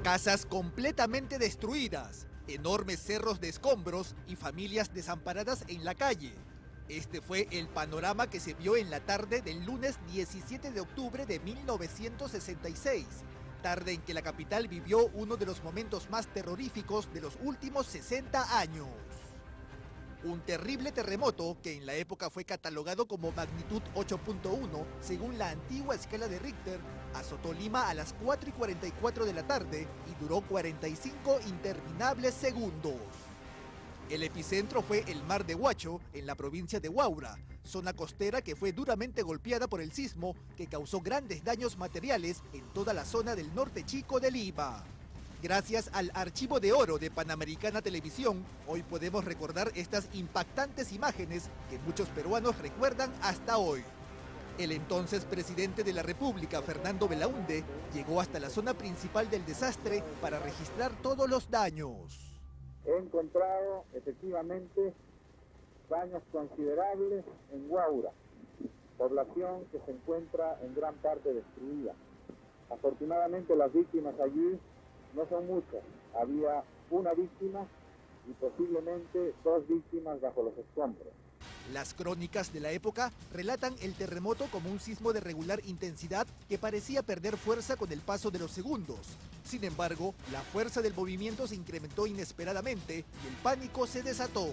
Casas completamente destruidas, enormes cerros de escombros y familias desamparadas en la calle. Este fue el panorama que se vio en la tarde del lunes 17 de octubre de 1966, tarde en que la capital vivió uno de los momentos más terroríficos de los últimos 60 años. Un terrible terremoto que en la época fue catalogado como magnitud 8.1 según la antigua escala de Richter, azotó Lima a las 4:44 de la tarde y duró 45 interminables segundos. El epicentro fue el Mar de Huacho, en la provincia de Huaura, zona costera que fue duramente golpeada por el sismo que causó grandes daños materiales en toda la zona del norte chico de Lima. Gracias al Archivo de Oro de Panamericana Televisión, hoy podemos recordar estas impactantes imágenes que muchos peruanos recuerdan hasta hoy. El entonces presidente de la República, Fernando Belaúnde, llegó hasta la zona principal del desastre para registrar todos los daños. He encontrado efectivamente daños considerables en Huaura, población que se encuentra en gran parte destruida. Afortunadamente las víctimas allí no son muchas, había una víctima y posiblemente 2 víctimas bajo los escombros. Las crónicas de la época relatan el terremoto como un sismo de regular intensidad que parecía perder fuerza con el paso de los segundos. Sin embargo, la fuerza del movimiento se incrementó inesperadamente y el pánico se desató.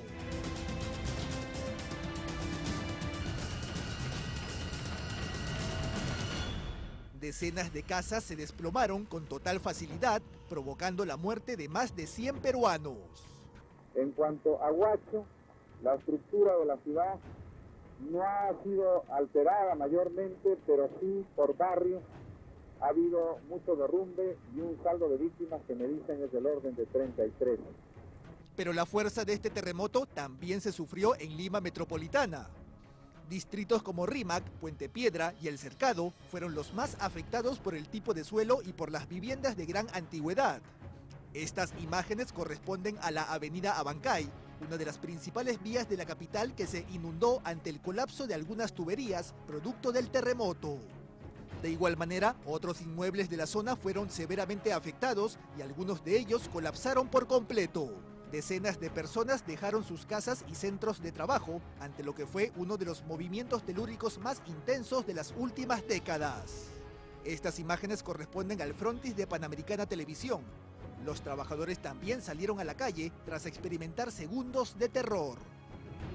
Decenas de casas se desplomaron con total facilidad, provocando la muerte de más de 100 peruanos. En cuanto a Huacho, la estructura de la ciudad no ha sido alterada mayormente, pero sí por barrios ha habido mucho derrumbe y un saldo de víctimas que me dicen es del orden de 33. Pero la fuerza de este terremoto también se sufrió en Lima metropolitana. Distritos como Rímac, Puente Piedra y El Cercado fueron los más afectados por el tipo de suelo y por las viviendas de gran antigüedad. Estas imágenes corresponden a la avenida Abancay, una de las principales vías de la capital que se inundó ante el colapso de algunas tuberías producto del terremoto. De igual manera, otros inmuebles de la zona fueron severamente afectados y algunos de ellos colapsaron por completo. Decenas de personas dejaron sus casas y centros de trabajo ante lo que fue uno de los movimientos telúricos más intensos de las últimas décadas. Estas imágenes corresponden al frontis de Panamericana Televisión. Los trabajadores también salieron a la calle tras experimentar segundos de terror.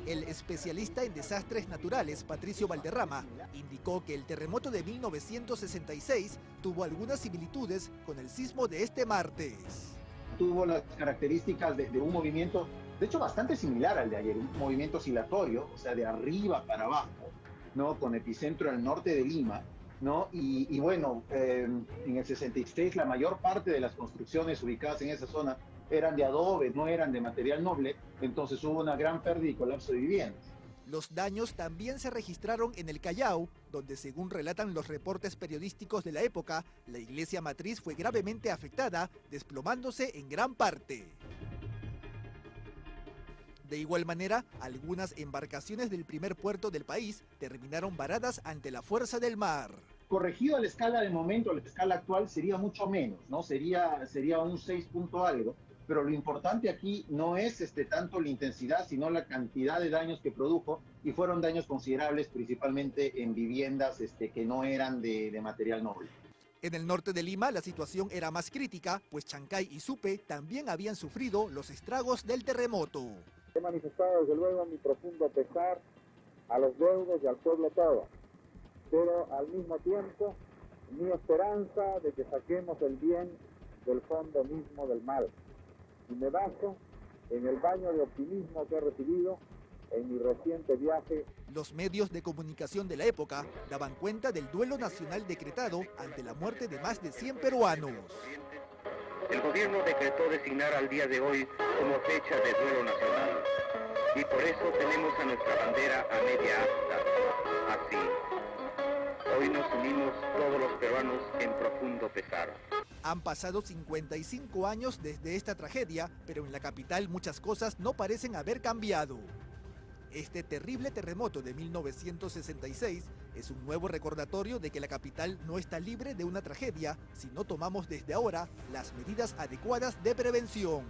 El especialista en desastres naturales, Patricio Valderrama, indicó que el terremoto de 1966 tuvo algunas similitudes con el sismo de este martes. Tuvo las características de un movimiento, de hecho bastante similar al de ayer, un movimiento oscilatorio, o sea, de arriba para abajo, ¿no? Con epicentro al norte de Lima, ¿no? Y bueno, en el 66 la mayor parte de las construcciones ubicadas en esa zona eran de adobe, no eran de material noble, entonces hubo una gran pérdida y colapso de viviendas. Los daños también se registraron en el Callao, donde según relatan los reportes periodísticos de la época, la iglesia matriz fue gravemente afectada, desplomándose en gran parte. De igual manera, algunas embarcaciones del primer puerto del país terminaron varadas ante la fuerza del mar. Corregido a la escala del momento, a la escala actual, sería mucho menos, ¿no? Sería un 6 punto algo. Pero lo importante aquí no es tanto la intensidad, sino la cantidad de daños que produjo, y fueron daños considerables principalmente en viviendas que no eran de material noble. En el norte de Lima la situación era más crítica, pues Chancay y Supe también habían sufrido los estragos del terremoto. He manifestado desde luego mi profundo pesar a los deudos y al pueblo todo, pero al mismo tiempo mi esperanza de que saquemos el bien del fondo mismo del mal. Y me baso en el baño de optimismo que he recibido en mi reciente viaje. Los medios de comunicación de la época daban cuenta del duelo nacional decretado ante la muerte de más de 100 peruanos. El gobierno decretó designar al día de hoy como fecha de duelo nacional. Y por eso tenemos a nuestra bandera a media asta. Así, hoy nos unimos todos los peruanos en profundo pesar. Han pasado 55 años desde esta tragedia, pero en la capital muchas cosas no parecen haber cambiado. Este terrible terremoto de 1966 Es un nuevo recordatorio de que la capital no está libre de una tragedia si no tomamos desde ahora las medidas adecuadas de prevención.